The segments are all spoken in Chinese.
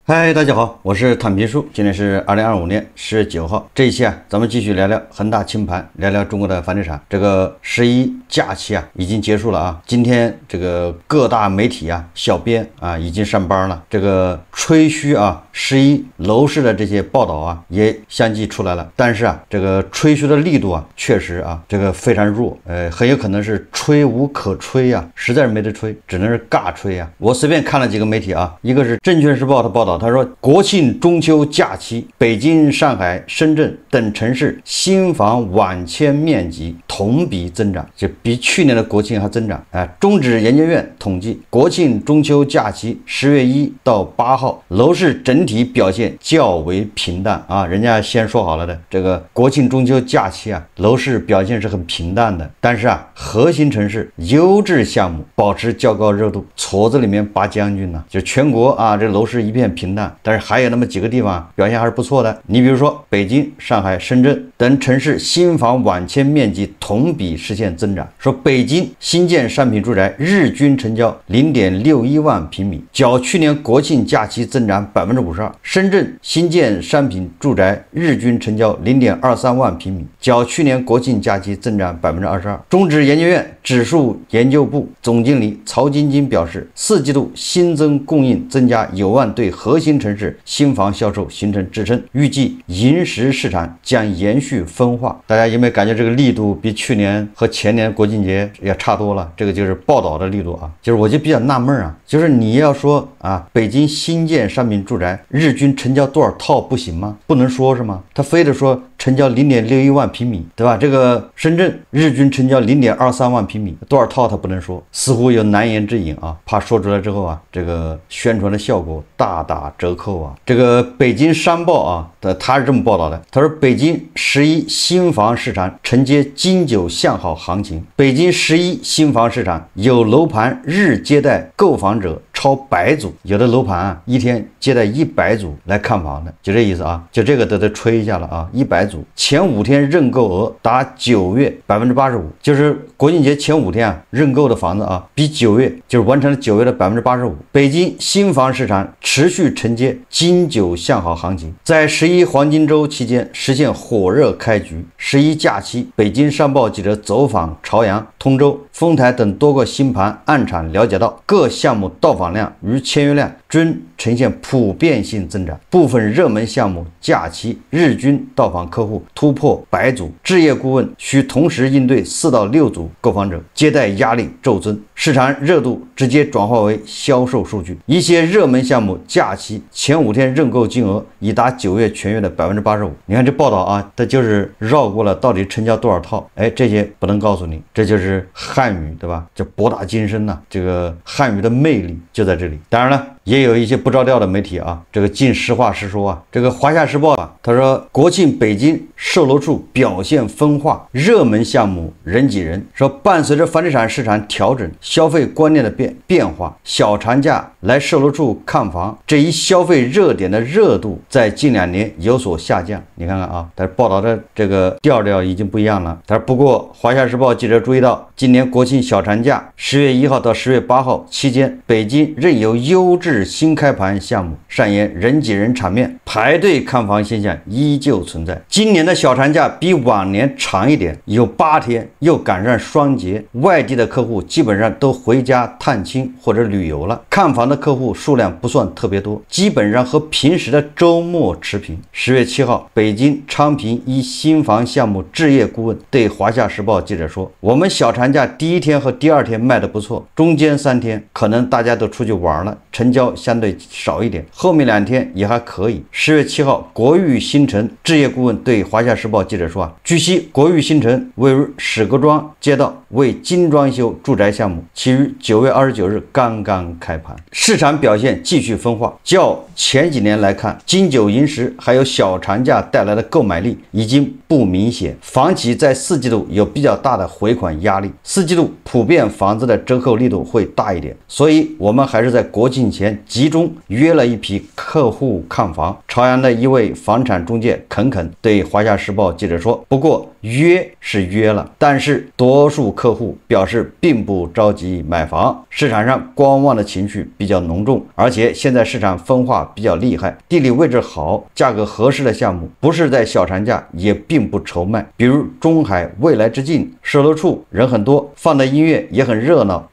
嗨，大家好，我是坦平叔，今天是2025年10月9号。这一期咱们继续聊聊恒大清盘，聊聊中国的房地产。这个11假期已经结束了啊。今天这个各大媒体小编已经上班了。这个吹嘘11楼市的这些报道也相继出来了。但是这个吹嘘的力度确实这个非常弱，很有可能是吹无可吹实在是没得吹，只能是尬吹我随便看了几个媒体一个是证券时报的报道。他说，国庆中秋假期，北京、上海、深圳等城市新房网签面积同比增长，就比去年的国庆还增长。中指研究院统计，国庆中秋假期10月1到8号，楼市整体表现较为平淡人家先说好了的，这个国庆中秋假期楼市表现是很平淡的，但是核心城市优质项目保持较高热度，矬子里面拔将军就全国这楼市一片平淡，但是还有那么几个地方表现还是不错的。你比如说北京、上海、深圳等城市新房网签面积同比实现增长，说北京新建商品住宅日均成交 0.61 万平米，较去年国庆假期增长 52%。 深圳新建商品住宅日均成交 0.23 万平米，较去年国庆假期增长 22%。 中指研究院指数研究部总经理曹晶晶表示，4季度新增供应增加有望对核心城市新房销售形成支撑，预计银石市场将延续分化。大家有没有感觉这个力度比去年和前年国庆节也差多了？这个就是报道的力度就是我就比较纳闷就是你要说北京新建商品住宅日均成交多少套不行吗？不能说是吗？他非得说成交 0.61 万平米，对吧？这个深圳日均成交 0.23 万平米，多少套他不能说，似乎有难言之隐怕说出来之后这个宣传的效果大打折扣这个北京商报他是这么报道的，他说北京11新房市场承接金九向好行情，北京11新房市场有楼盘日接待购房者超100组，有的楼盘一天接待100组来看房的，就这意思就这个得吹一下了100组，前5天认购额达9月 85%， 就是国庆节前5天认购的房子比9月就是完成了9月的 85%。 北京新房市场持续承接金九向好行情，在11黄金周期间实现火热开局。11假期，北京商报记者走访朝阳、通州、丰台等多个新盘暗场，了解到各项目到访量与签约量均呈现普遍性增长，部分热门项目假期日均到访客户突破100组，置业顾问需同时应对4到6组购房者，接待压力骤增，市场热度直接转化为销售数据。一些热门项目假期前5天认购金额已达9月全月的 85%。 你看这报道它就是绕过了到底成交多少套，这些不能告诉你，这就是汉语，对吧？就博大精深这个汉语的魅力就在这里。当然了，也有一些不着调的媒体这个尽实话实说这个华夏时报他说国庆北京售楼处表现分化，热门项目人挤人，说伴随着房地产市场调整，消费观念的变化，小长假来售楼处看房这一消费热点的热度在近2年有所下降。你看看但是报道的这个调调已经不一样了。他说不过华夏时报记者注意到，今年国庆小长假10月1号到10月8号期间，北京仍有优质新开盘项目上演人挤人场面，排队看房现象依旧存在。今年的小长假比往年长一点，有8天，又赶上双节，外地的客户基本上都回家探亲或者旅游了，看房的客户数量不算特别多，基本上和平时的周末持平。10月7号，北京昌平一新房项目置业顾问对华夏时报记者说，我们小长假第1天和第2天卖得不错，中间3天可能大家都出去玩了，成交相对少一点，后面2天也还可以。10月7号，国裕新城置业顾问对华夏时报记者说据悉国裕新城位于史各庄街道，为精装修住宅项目，其于9月29日刚刚开盘，市场表现继续分化。较前几年来看，金九银石还有小长假带来的购买力已经不明显，房企在4季度有比较大的回款压力，4季度普遍房子的折扣力度会大一点，所以我们还是在国庆前集中约了一批客户看房。朝阳的一位房产中介肯肯对华夏时报记者说，不过约是约了，但是多数客户表示并不着急买房，市场上观望的情绪比较浓重，而且现在市场分化比较厉害，地理位置好、价格合适的项目不是在小长假也并不愁卖，比如中海未来之境，售楼处人很多，放的音乐也很热闹，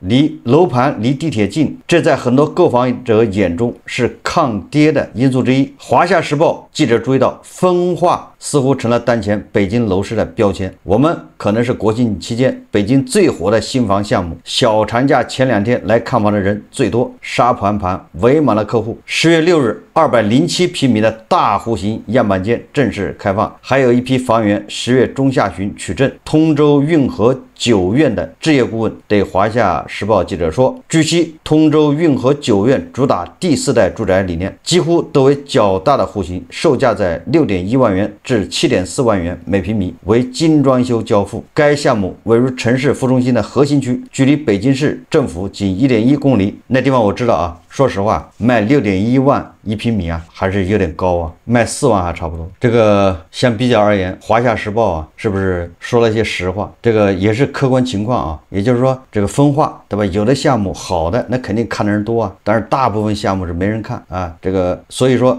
楼盘离地铁近，这在很多购房者眼中是抗跌的因素之一。华夏时报记者注意到，分化似乎成了当前北京楼市的标签。我们可能是国庆期间北京最火的新房项目，小长假前2天来看房的人最多，沙盘围满了客户。10月6日，207平米的大户型样板间正式开放，还有一批房源10月中下旬取证。通州运河9院的置业顾问对华夏时报记者说，据悉，通州运河9院主打第4代住宅理念，几乎都为较大的户型，售价在6.1万元至7.4万元每平米，为精装修交付。该项目位于城市副中心的核心区，距离北京市政府仅1.1公里。那地方我知道啊，说实话，卖6.1万一平米啊，还是有点高啊，卖4万还差不多。这个相比较而言，华夏时报啊，是不是说了一些实话？这个也是客观情况啊，也就是说这个分化，对吧？有的项目好的，那肯定看的人多啊，但是大部分项目是没人看啊。这个所以说，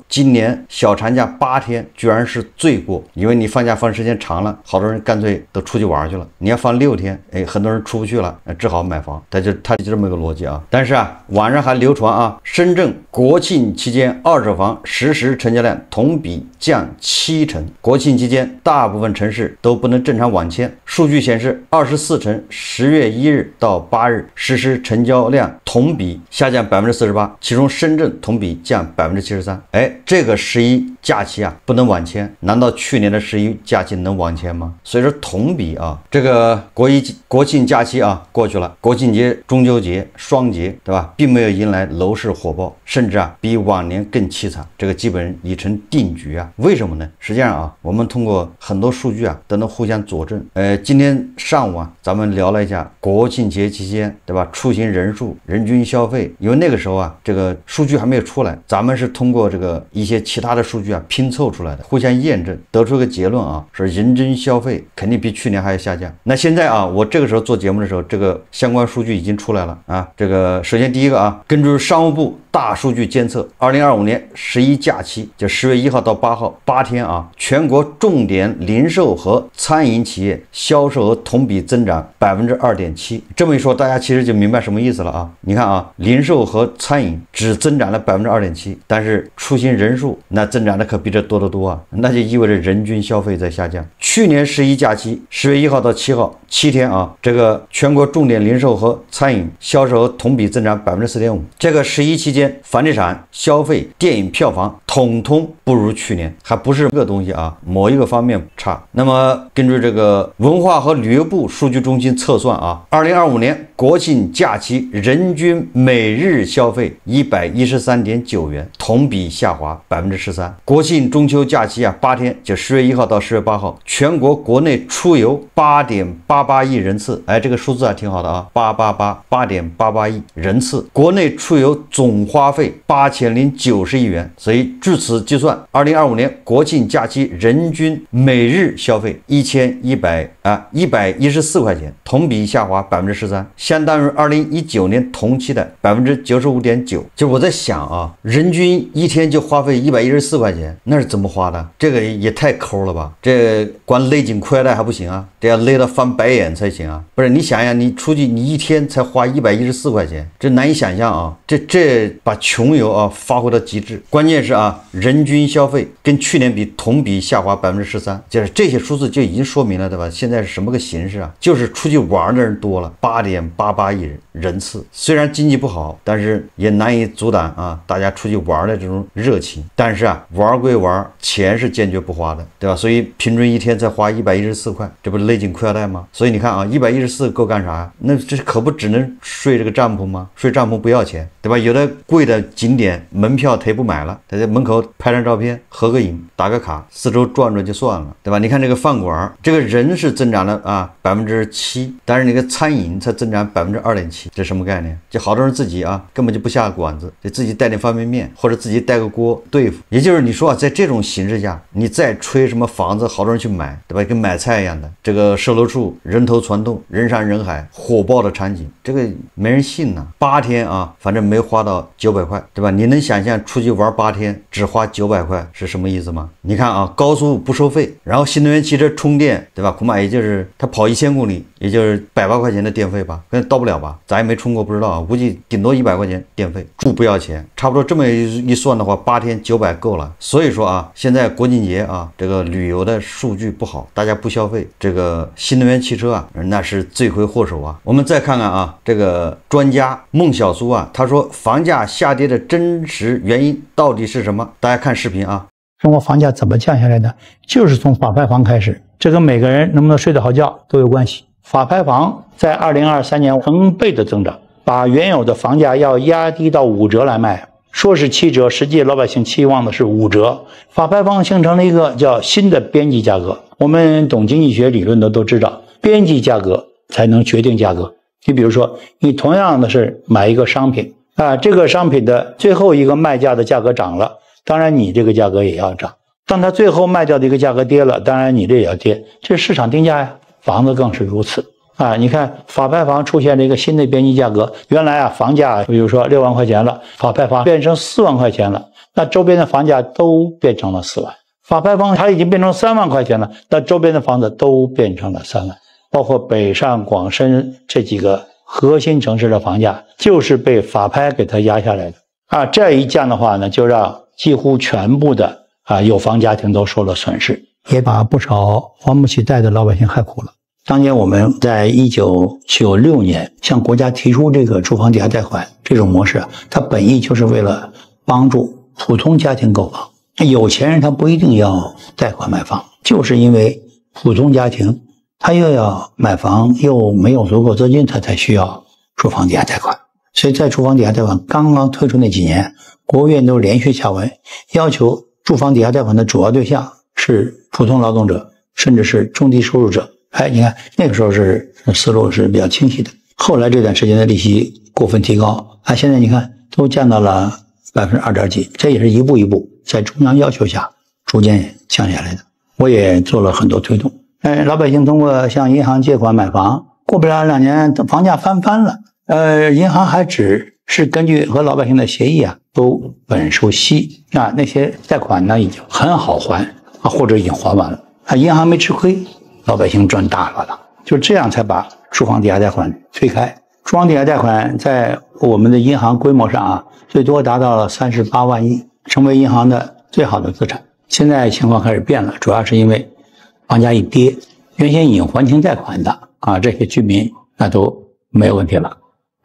今年小长假8天居然是罪过，因为你放假放时间长了，好多人干脆都出去玩去了。你要放6天，很多人出不去了，只好买房。他就这么一个逻辑啊。但是啊，网上还流传啊，深圳国庆期间二手房实时成交量同比降70%。国庆期间大部分城市都不能正常网签。数据显示，24城10月1日到8日实时成交量同比下降48%，其中深圳同比降73%。这个11假期啊不能网签，难道去年的11假期能网签吗？所以说同比啊，这个国庆假期啊过去了，国庆节、中秋节、双节，对吧？并没有迎来楼市火爆，甚至啊比往年更凄惨，这个基本已成定局啊。为什么呢？实际上啊，我们通过很多数据啊都能互相佐证。今天上午啊，咱们聊了一下国庆节期间，对吧？出行人数、人均消费，因为那个时候啊，这个数据还没有出来，咱们是通过这个一些其他的数据啊拼凑出来的，互相验证，得出个结论啊，说人均消费肯定比去年还要下降。那现在啊，我这个时候做节目的时候，这个相关数据已经出来了啊。这个首先第一个啊，根据商务部大数据监测，2025年11假期，就10月1号到8号8天啊，全国重点零售和餐饮企业销售额同比增长2.7%。这么一说，大家其实就明白什么意思了啊。你看啊，零售和餐饮只增长了2.7%，但是出行人数那增长的可比这多得多啊，那就意味着人均消费在下降。去年11假期10月1号到7号7天啊，这个全国重点零售和餐饮销售额同比增长4.5%。这个11期间，房地产、消费、电影票房统统不如去年，还不是这个东西啊，某一个方面差。那么根据这个文化和旅游部数据中心测算啊，2025年国庆假期人均每日消费113.9元，同比下滑13%。国庆中秋假期啊8天，就10月1号到10月8号，全国国内出游8.88亿人次，这个数字还挺好的啊，8.88亿人次，国内出游总花费8090亿元。所以据此计算，2025年国庆假期人均每日消费114块钱，同比下滑13%，相当于2019年同期的95.9%。就我在想啊，人均一天就花费114块钱，那是怎么花的？这个也太抠了吧！这光勒紧裤带还不行啊，这要勒到翻白眼才行啊！不是，你想想，你出去你一天才花114块钱，这难以想象啊！这把穷游啊发挥到极致。关键是啊，人均消费跟去年比同比下滑13%，就是这些数字就已经说明了，对吧？现在是什么个形势啊？就是出去玩的人多了，8.88亿人次。虽然经济不好，但是也难以阻挡啊大家出去玩的这种热情。但是啊，玩归玩，钱是坚决不花的，对吧？所以平均一天才花114块，这不是勒紧裤腰带吗？所以你看啊，114够干啥呀？那这可不只能睡这个帐篷吗？睡帐篷不要钱，对吧？有的贵的景点门票他也不买了，他在门口拍张照片，合个影，打个卡，四周转转就算了，对吧？你看这个饭馆，这个人是增长了7%，但是那个餐饮才增长2.7%，这什么概念？就好多人自己根本就不下馆子，就自己带点方便面或者自己带个锅对付。也就是你说在这种形势下，你再吹什么房子，好多人去买，对吧？跟买菜一样的，这个售楼处人头攒动，人山人海，火爆的场景，这个没人信呐。8天反正没花到900块，对吧？你能想象出去玩8天只花900块是什么意思吗？你看高速不收费，然后新能源汽车充电，对吧？恐怕也就是他跑1000公里，也就是100多块钱的电费吧，可能到不了吧，咱也没充过，不知道，估计顶多100块钱电费，住不要钱，差不多这么一算的话，8天900够了。所以说现在国庆节这个旅游的数据不好，大家不消费，这个新能源汽车那是罪魁祸首我们再看看这个专家孟小苏他说房价下跌的真实原因到底是什么？大家看视频中国房价怎么降下来的？就是从法拍房开始，这跟每个人能不能睡得好觉都有关系。法拍房在2023年成倍的增长，把原有的房价要压低到5折来卖，说是7折，实际老百姓期望的是5折。法拍房形成了一个叫新的边际价格。我们懂经济学理论的都知道，边际价格才能决定价格。你比如说，你同样的是买一个商品这个商品的最后一个卖价的价格涨了，当然你这个价格也要涨。当它最后卖掉的一个价格跌了，当然你这也要跌，这是市场定价呀。房子更是如此你看法拍房出现了一个新的边际价格，原来房价比如说6万块钱了，法拍房变成4万块钱了，那周边的房价都变成了4万。法拍房它已经变成3万块钱了，那周边的房子都变成了3万。包括北上广深这几个核心城市的房价就是被法拍给它压下来的这一降的话呢，就让几乎全部的有房家庭都受了损失，也把不少还不起贷的老百姓害苦了。当年我们在1996年向国家提出这个住房抵押贷款这种模式它本意就是为了帮助普通家庭购房。有钱人他不一定要贷款买房，就是因为普通家庭他又要买房又没有足够资金，他才需要住房抵押贷款。所以在住房抵押贷款刚刚推出那几年，国务院都连续下文要求住房抵押贷款的主要对象是普通劳动者，甚至是中低收入者。你看那个时候是思路是比较清晰的。后来这段时间的利息过分提高现在你看都降到了2.几%，这也是一步一步在中央要求下逐渐降下来的。我也做了很多推动老百姓通过向银行借款买房，过不了2年房价翻番了银行还只是根据和老百姓的协议都本收息那些贷款呢已经很好还或者已经还完了银行没吃亏，老百姓赚大了就这样才把住房抵押贷款推开。住房抵押贷款在我们的银行规模上最多达到了38万亿，成为银行的最好的资产。现在情况开始变了，主要是因为房价一跌，原先已还清贷款的这些居民那都没有问题了。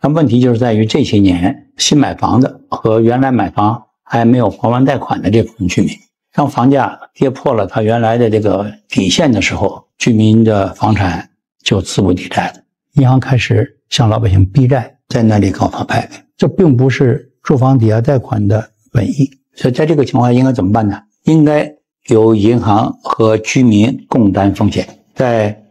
那问题就是在于这些年新买房的和原来买房还没有还完贷款的这部分居民，当房价跌破了它原来的这个底线的时候，居民的房产就资不抵债了，银行开始向老百姓逼债，在那里搞法拍，这并不是住房抵押贷款的本意。所以在这个情况下应该怎么办呢？应该由银行和居民共担风险。在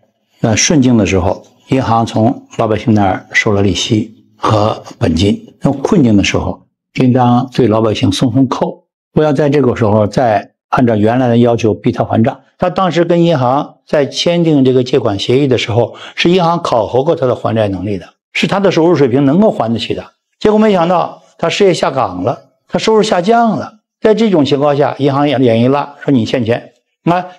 顺境的时候，银行从老百姓那儿收了利息和本金，那困境的时候应当对老百姓松松扣，不要在这个时候再按照原来的要求逼他还账。他当时跟银行在签订这个借款协议的时候，是银行考核过他的还债能力的，是他的收入水平能够还得起的。结果没想到他失业下岗了，他收入下降了，在这种情况下，银行脸一拉，说你欠钱，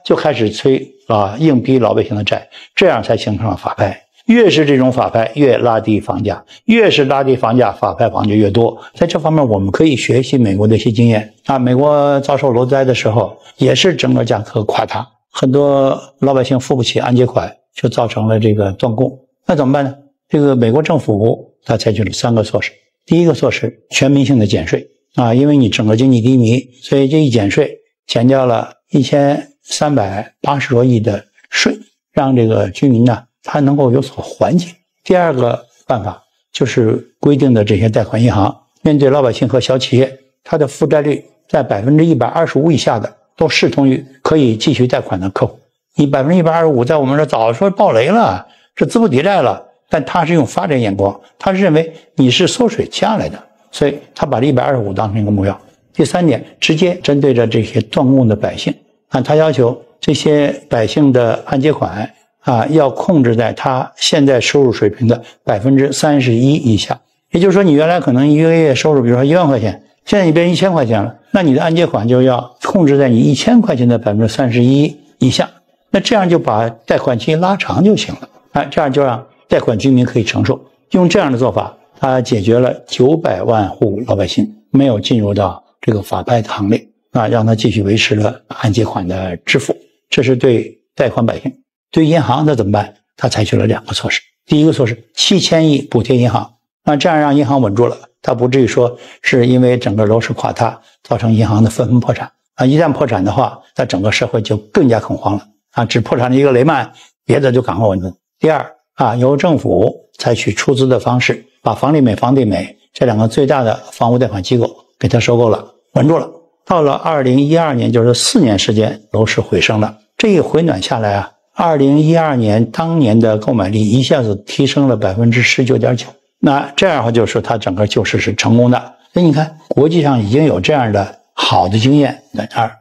就开始催硬逼老百姓的债，这样才形成了法拍。越是这种法拍，越拉低房价，越是拉低房价，法拍房就越多。在这方面，我们可以学习美国的一些经验美国遭受楼灾的时候，也是整个价格垮塌，很多老百姓付不起按揭款，就造成了这个断供。那怎么办呢？这个美国政府它采取了3个措施。第一个措施，全民性的减税因为你整个经济低迷，所以这一减税，减掉了1380多亿的税，让这个居民呢它能够有所缓解。第二个办法就是规定的这些贷款银行面对老百姓和小企业，它的负债率在125%以下的都视同于可以继续贷款的客户。你125%在我们这早说暴雷了，是资不抵债了，但他是用发展眼光，他是认为你是缩水下来的，所以他把这125当成一个目标。第三点，直接针对着这些断供的百姓他要求这些百姓的按揭款要控制在他现在收入水平的31%以下。也就是说，你原来可能一个月收入，比如说1万块钱，现在你变成1000块钱了，那你的按揭款就要控制在你1000块钱的31%以下。那这样就把贷款期拉长就行了这样就让贷款居民可以承受。用这样的做法，他解决了900万户老百姓没有进入到这个法拍的行列让他继续维持了按揭款的支付。这是对贷款百姓。对银行他怎么办？他采取了2个措施。第一个措施，7000亿补贴银行，这样让银行稳住了，他不至于说是因为整个楼市垮塌造成银行的纷纷破产一旦破产的话，那整个社会就更加恐慌了只破产了一个雷曼，别的就赶快稳住。第二由政府采取出资的方式，把房利美、房地美这2个最大的房屋贷款机构给它收购了，稳住了。到了2012年，就是4年时间，楼市回升了。这一回暖下来2012年当年的购买力一下子提升了 19.9%。那这样的话，就是说它整个救市是成功的。所以你看，国际上已经有这样的好的经验在那儿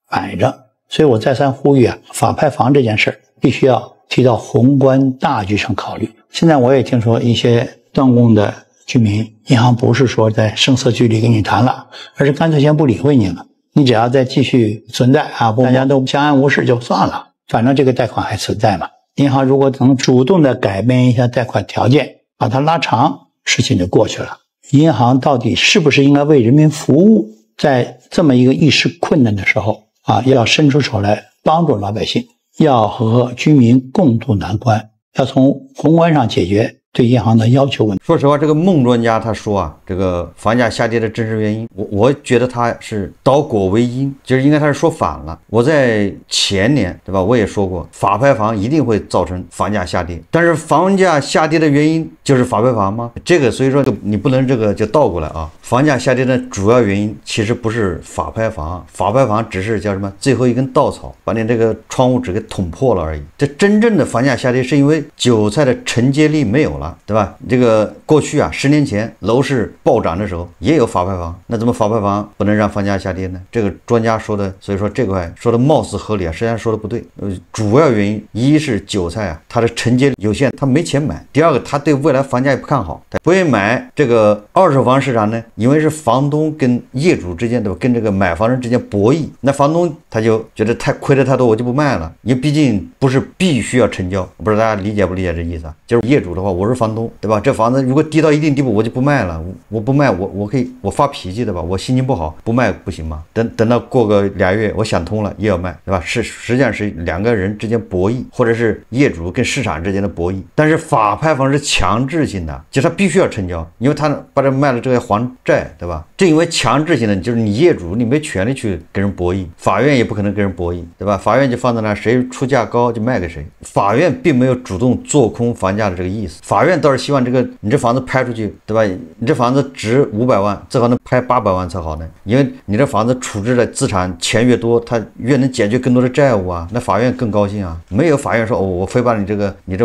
摆着。所以我再三呼吁法拍房这件事必须要提到宏观大局上考虑。现在我也听说一些断供的居民，银行不是说在声色俱厉跟你谈了，而是干脆先不理会你了，你只要再继续存在大家都相安无事就算了，反正这个贷款还存在嘛。银行如果能主动的改变一下贷款条件，把它拉长，事情就过去了。银行到底是不是应该为人民服务，在这么一个一时困难的时候要伸出手来帮助老百姓，要和居民共度难关，要从宏观上解决对银行的要求问题。说实话，这个孟专家他说这个房价下跌的真实原因，我觉得他是倒果为因，就是应该他是说反了。我在前年对吧，我也说过，法拍房一定会造成房价下跌，但是房价下跌的原因就是法拍房吗？这个所以说你不能这个就倒过来房价下跌的主要原因其实不是法拍房，法拍房只是叫什么最后一根稻草，把你这个窗户纸给捅破了而已。这真正的房价下跌是因为韭菜的承接力没有了，对吧？这个过去10年前楼市暴涨的时候也有法拍房，那怎么法拍房不能让房价下跌呢？这个专家说的，所以说这块说的貌似合理实际上说的不对。主要原因一是韭菜它的承接力有限，他没钱买；第二个，他对未来房价也不看好，他不愿意买。这个二手房市场呢，因为是房东跟业主之间对吧，跟这个买房人之间博弈，那房东他就觉得太亏得太多，我就不卖了，因为毕竟不是必须要成交。不知道大家理解不理解这意思就是业主的话，我是房东对吧，这房子如果低到一定地步我就不卖了，我不卖我可以我发脾气对吧，我心情不好不卖不行吗？等到过个2月我想通了也要卖对吧，实际上是2个人之间博弈，或者是业主跟市场之间的博弈。但是法拍房是强制性的，就是他必须要成交，因为他把这卖了这个还债对吧，正因为强制性的，就是你业主你没权利去跟人博弈，法院也不可能跟人博弈对吧，法院就放在那谁出价高就卖给谁，法院并没有主动做空房价的这个意思，法院倒是希望这个你这房子拍出去对吧，你这房子值500万最好能拍800万才好呢，因为你这房子处置的资产钱越多，它越能解决更多的债务那法院更高兴没有法院说我非把你这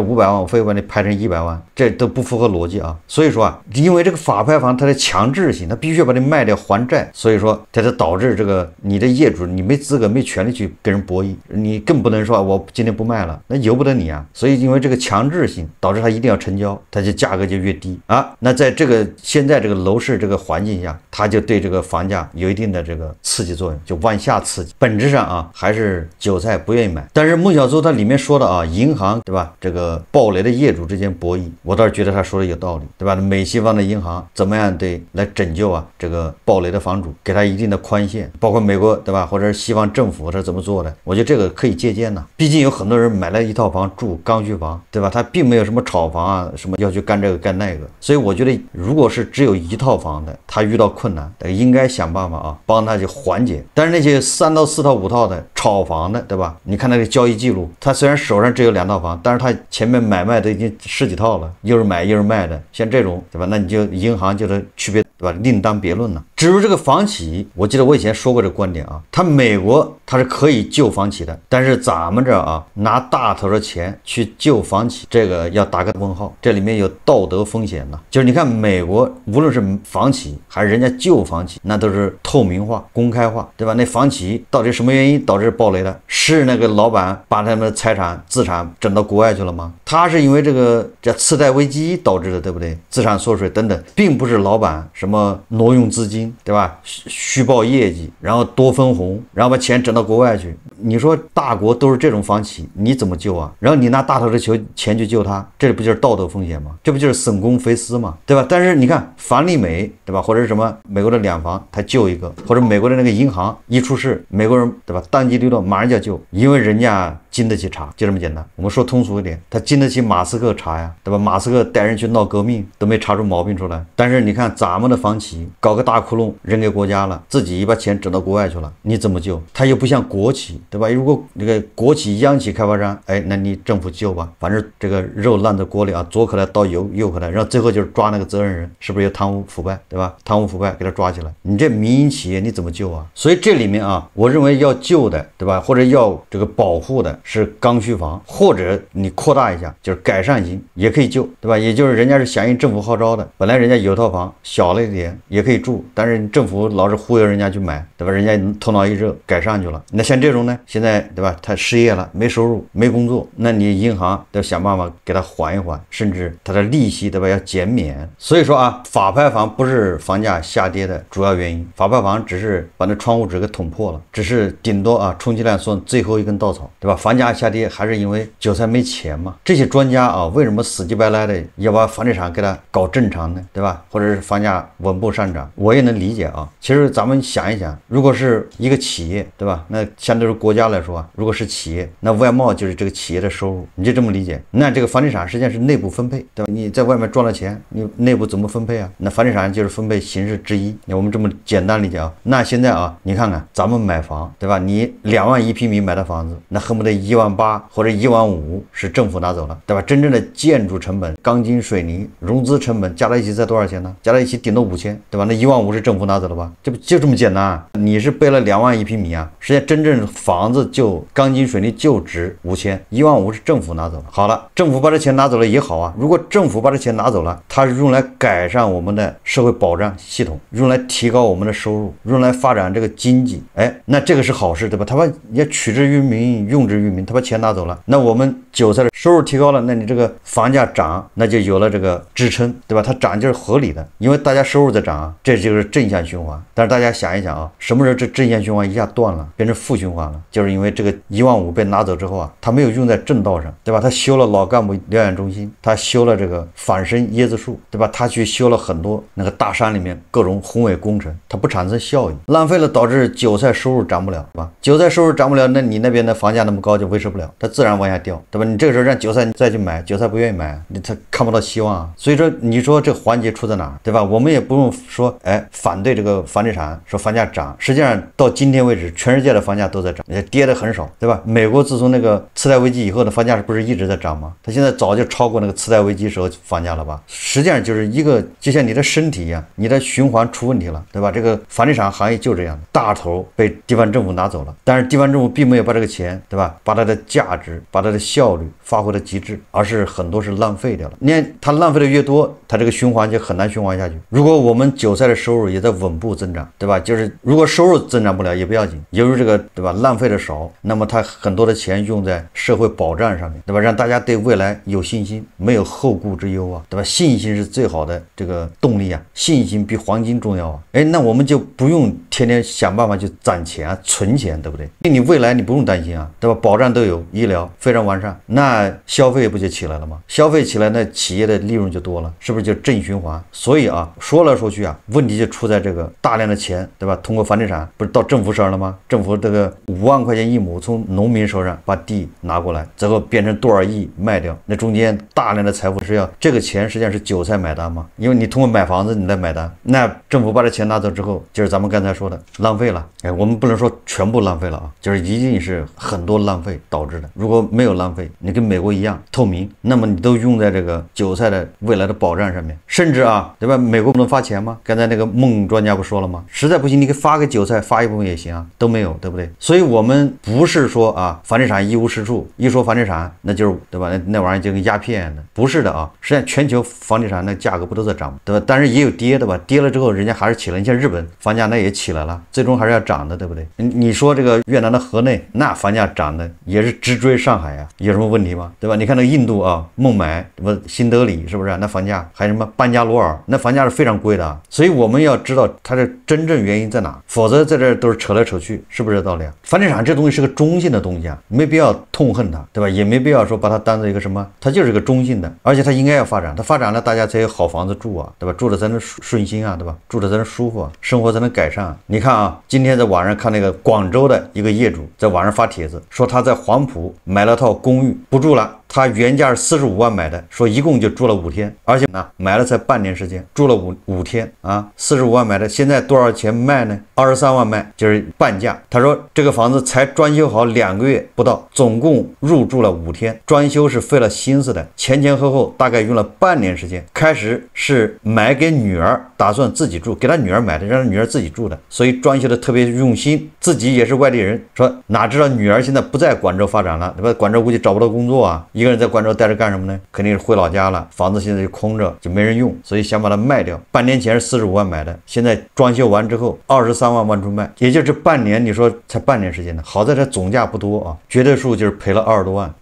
500万我非把你拍成100万，这都不符合逻辑所以说因为这个法拍房它的强制性，它必须要把你卖掉还债，所以说它就导致这个你的业主你没资格没权利去跟人博弈，你更不能说我今天不卖了，那由不得你所以因为这个强制性导致它一定要成交，它就价格就越低那在这个现在这个楼市这个环境下，它就对这个房价有一定的这个刺激作用，就往下刺激。本质上还是韭菜不愿意买。但是孟小舟他里面说的银行对吧，这个暴雷的业主之间博弈，我倒是觉得他说的有道理对吧，美西方的银行怎么样对来拯救这个暴雷的房主，给他一定的宽限，包括美国对吧，或者是西方政府是怎么做的，我觉得这个可以借鉴毕竟有很多人买了一套房住刚需房对吧，他并没有什么炒房什么要去干这个干那个，所以我觉得如果是只有一套房的，他遇到困难应该想办法帮他去缓解。但是那些3套4套5套的炒房的，对吧？你看那个交易记录，他虽然手上只有2套房，但是他前面买卖都已经10几套了，又是买又是卖的，像这种，对吧？那你就银行就是区别，对吧？另当别论了。至于这个房企，我记得我以前说过这个观点啊，美国它是可以救房企的，但是咱们这啊拿大头的钱去救房企，这个要打个问号，这里面有道德风险呢。就是你看美国无论是房企还是人家救房企，那都是透明化、公开化，对吧？那房企到底什么原因导致暴雷的？是那个老板把他们的财产、资产整到国外去了吗？他是因为这次贷危机导致的，对不对？资产缩水等等，并不是老板什么挪用资金，对吧？虚报业绩，然后多分红，然后把钱整到国外去。你说大国都是这种房企，你怎么救啊？然后你拿大头的钱去救他，这不就是道德风险吗？这不就是省公肥私吗？对吧？但是你看房利美，对吧？或者是什么美国的两房，他救一个，或者美国的那个银行一出事，美国人对吧？当机立断马上就要救，因为人家经得起查，就这么简单。我们说通俗一点，他经得起马斯克查呀，对吧？马斯克带人去闹革命都没查出毛病出来，但是你看咱们的房企搞个大窟窿扔给国家了，自己把钱整到国外去了，你怎么救？他又不像国企，对吧？如果那个国企央企开发商，哎，那你政府救吧，反正这个肉烂在锅里啊，左口袋倒右口袋，然后最后就是抓那个责任人，是不是有贪污腐败，对吧？贪污腐败给他抓起来，你这民营企业你怎么救啊？所以这里面啊，我认为要救的，对吧？或者要这个保护的是刚需房，或者你扩大一下，就是改善型也可以救，对吧？也就是人家是响应政府号召的，本来人家有套房小了一点也可以住，但是政府老是忽悠人家去买，对吧？人家头脑一热改上去了。那像这种呢，现在对吧？他失业了，没收入，没工作，那你银行得想办法给他缓一缓，甚至他的利息，对吧？要减免。所以说啊，法拍房不是房价下跌的主要原因，法拍房只是把那窗户纸给捅破了，只是顶多啊，充其量算最后一根稻草，对吧？房价下跌还是因为韭菜没钱嘛。这些专家啊，为什么死乞白赖的要把房地产给它搞正常呢？对吧？或者是房价稳步上涨，我也能理解啊。其实咱们想一想，如果是一个企业，对吧？那相对于国家来说啊，如果是企业，那外贸就是这个企业的收入，你就这么理解。那这个房地产实际上是内部分配，对吧？你在外面赚了钱，你内部怎么分配啊？那房地产就是分配形式之一。那我们这么简单理解啊。那现在啊，你看看咱们买房，对吧？你2万1平米买的房子，那恨不得1万8或者1万5是政府拿走了，对吧？真正的建筑成本、钢筋水泥、融资成本加在一起才多少钱呢？加在一起顶多5000，对吧？那1万5是政府拿走了吧？这不就这么简单啊？你是背了2万1平米啊，实际上真正房子就钢筋水泥就值5000，1万5是政府拿走了。好了，政府把这钱拿走了也好啊。如果政府把这钱拿走了，它是用来改善我们的社会保障系统，用来提高我们的收入，用来发展这个经济，哎，那这个是好事，对吧？他把也取之于民，用之于民，他把钱拿走了，那我们韭菜的收入提高了，那你这个房价涨，那就有了这个支撑，对吧？它涨就是合理的，因为大家收入在涨啊，这就是正向循环。但是大家想一想啊，什么时候这正向循环一下断了，变成负循环了？就是因为这个1万5被拿走之后啊，他没有用在正道上，对吧？他修了老干部疗养中心，他修了这个仿生椰子树，对吧？他去修了很多那个大山里面各种宏伟工程，它不产生效益，浪费了，导致韭菜收入涨不了，对吧？韭菜收入涨不了，那你那边的房价那么高就维持不了，它自然往下掉，对吧？你这个时候让韭菜再去买，韭菜不愿意买，他看不到希望啊。所以说，你说这环节出在哪儿，对吧？我们也不用说，哎，反对这个房地产，说房价涨，实际上到今天为止，全世界的房价都在涨，也跌的很少，对吧？美国自从那个次贷危机以后的房价不是一直在涨吗？它现在早就超过那个次贷危机时候房价了吧？实际上就是一个，就像你的身体一样，你的循环出问题了，对吧？这个房地产行业就这样，大头被地方政府拿走了，但是地方政府并没有把这个钱，对吧？把它的价值、把它的效率发挥到极致，而是很多是浪费掉了。你看它浪费的越多，它这个循环就很难循环下去。如果我们韭菜的收入也在稳步增长，对吧？就是如果收入增长不了也不要紧，由于这个对吧浪费的少，那么它很多的钱用在社会保障上面，对吧？让大家对未来有信心，没有后顾之忧啊，对吧？信心是最好的这个动力啊，信心比黄金重要啊。哎，那我们就不用天天想办法去攒钱啊、存钱，对不对？你未来你不用担心啊，对吧？保证障都有，医疗非常完善，那消费不就起来了吗？消费起来，那企业的利润就多了，是不是就正循环？所以啊，说来说去啊，问题就出在这个大量的钱，对吧？通过房地产不是到政府手上了吗？政府这个5万块钱一亩从农民手上把地拿过来，最后变成多少亿卖掉，那中间大量的财富是要这个钱实际上是韭菜买单吗？因为你通过买房子你来买单，那政府把这钱拿走之后，就是咱们刚才说的浪费了。哎，我们不能说全部浪费了啊，就是一定是很多浪费导致的。如果没有浪费，你跟美国一样透明，那么你都用在这个韭菜的未来的保障上面，甚至啊，对吧？美国不能发钱吗？刚才那个孟专家不说了吗？实在不行，你给发个韭菜，发一部分也行啊，都没有，对不对？所以我们不是说啊，房地产一无是处，一说房地产那就是对吧？那玩意儿就跟鸦片一样的，不是的啊。实际上全球房地产那价格不都在涨吗？对吧？但是也有跌的吧？跌了之后人家还是起来，你像日本房价那也起来了，最终还是要涨的，对不对？你说这个越南的河内那房价涨的也是直追上海啊，有什么问题吗？对吧？你看那个印度啊，孟买不新德里是不是？那房价还什么班加罗尔那房价是非常贵的啊。所以我们要知道它的真正原因在哪，否则在这都是扯来扯去，是不是这道理啊？房地产这东西是个中性的东西啊，没必要痛恨它，对吧？也没必要说把它当做一个什么，它就是个中性的，而且它应该要发展，它发展了大家才有好房子住啊，对吧？住的才能顺心啊，对吧？住的才能舒服啊，生活才能改善啊。你看啊，今天在网上看那个广州的一个业主在网上发帖子，说他在黄埔买了套公寓不住了，他原价是45万买的，说一共就住了5天，而且呢买了才半年时间，住了五天啊，45万买的，现在多少钱卖呢？23万卖，就是半价。他说这个房子才装修好2个月不到，总共入住了5天，装修是费了心思的，前前后后大概用了半年时间。开始是买给女儿，打算自己住，给他女儿买的，让他女儿自己住的，所以装修的特别用心，自己也是外地人，说哪知道女儿现在不在广州发展了，对吧？广州估计找不到工作啊，一个人在广州待着干什么呢？肯定是回老家了，房子现在就空着，就没人用，所以想把它卖掉。半年前是45万买的，现在装修完之后23万万出卖，也就这半年，你说才半年时间呢。好在这总价不多啊，绝对数就是赔了20多万，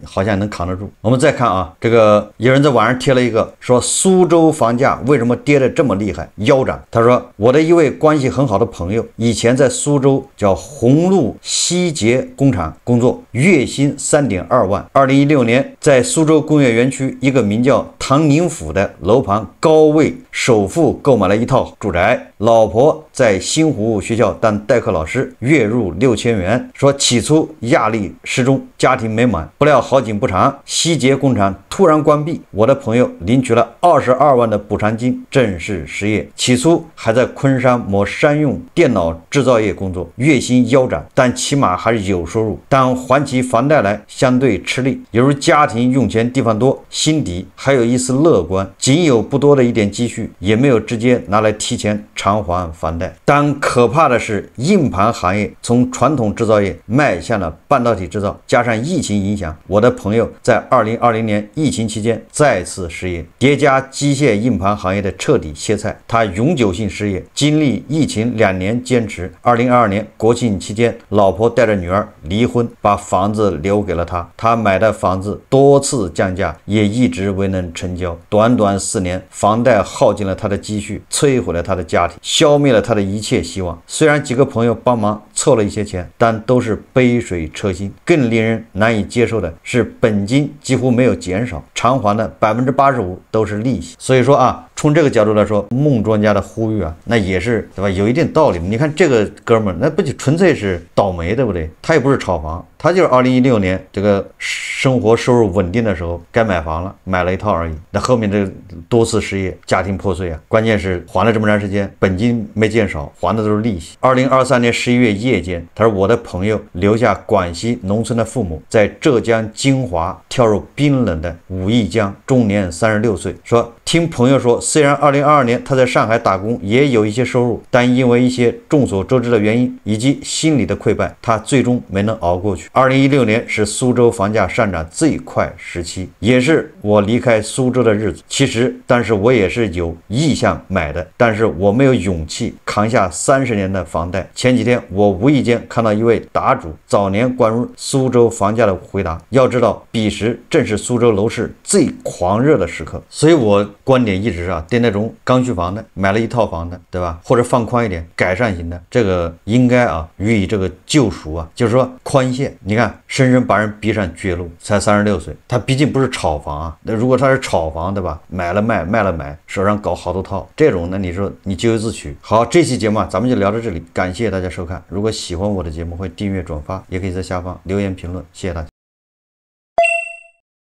好像能扛得住。我们再看啊，这个有人在网上贴了一个说苏州房价为什么跌得这么厉害，腰斩。他说我的一位关系很好的朋友以前在苏州叫红路西捷工厂工作，月薪3.2万。2016年在苏州工业园区一个名叫唐宁府的楼盘高位首付购买了一套住宅，老婆在新湖学校当代课老师，月入6000元。说起初压力适中，家庭美满，不料好景不长，西捷工厂突然关闭，我的朋友领取了22万的补偿金，正式失业。起初还在昆山某商用电脑制造业工作，月薪腰斩，但起码还是有收入。但还起房贷来相对吃力，由于家庭用钱地方多，心底还有一丝乐观，仅有不多的一点积蓄，也没有直接拿来提前偿还房贷。但可怕的是，硬盘行业从传统制造业迈向了半导体制造，加上疫情影响，我的朋友在2020年疫情期间再次失业，叠加机械硬盘行业的彻底歇菜，他永久性失业。经历疫情2年坚持，2022年国庆期间，老婆带着女儿离婚，把房子留给了他。他买的房子多次降价，也一直未能成交。短短4年，房贷耗尽了他的积蓄，摧毁了他的家庭，消灭了他的一切希望。虽然几个朋友帮忙凑了一些钱，但都是杯水车薪。更令人难以接受的是，本金几乎没有减少，偿还的85%都是利息。所以说啊，从这个角度来说，孟专家的呼吁啊，那也是对吧，有一定道理。你看这个哥们儿，那不就纯粹是倒霉，对不对？他也不是炒房，他就是2016年这个生活收入稳定的时候该买房了，买了一套而已。那后面这多次失业，家庭破碎啊，关键是还了这么长时间，本金没减少，还的都是利息。2023年11月夜间，他说我的朋友留下广西农村的父母，在浙江金华跳入冰冷的武义江，终年36岁。说听朋友说，虽然2022年他在上海打工也有一些收入，但因为一些众所周知的原因以及心理的溃败，他最终没能熬过去。2016年是苏州房价上涨最快时期，也是我离开苏州的日子。其实当时我也是有意向买的，但是我没有勇气扛下30年的房贷。前几天我无意间看到一位答主早年关于苏州房价的回答。要知道，彼时正是苏州楼市最狂热的时刻，所以我观点一直是对那种刚需房的，买了一套房的，对吧？或者放宽一点，改善型的，这个应该予以这个救赎就是说宽限。你看，深深把人逼上绝路，才36岁，他毕竟不是炒房那如果他是炒房，对吧？买了卖，卖了买，手上搞好多套，这种呢，你说你咎由自取。好，这期节目咱们就聊到这里，感谢大家收看。如果喜欢我的节目，会订阅转发，也可以在下方留言评论，谢谢大家。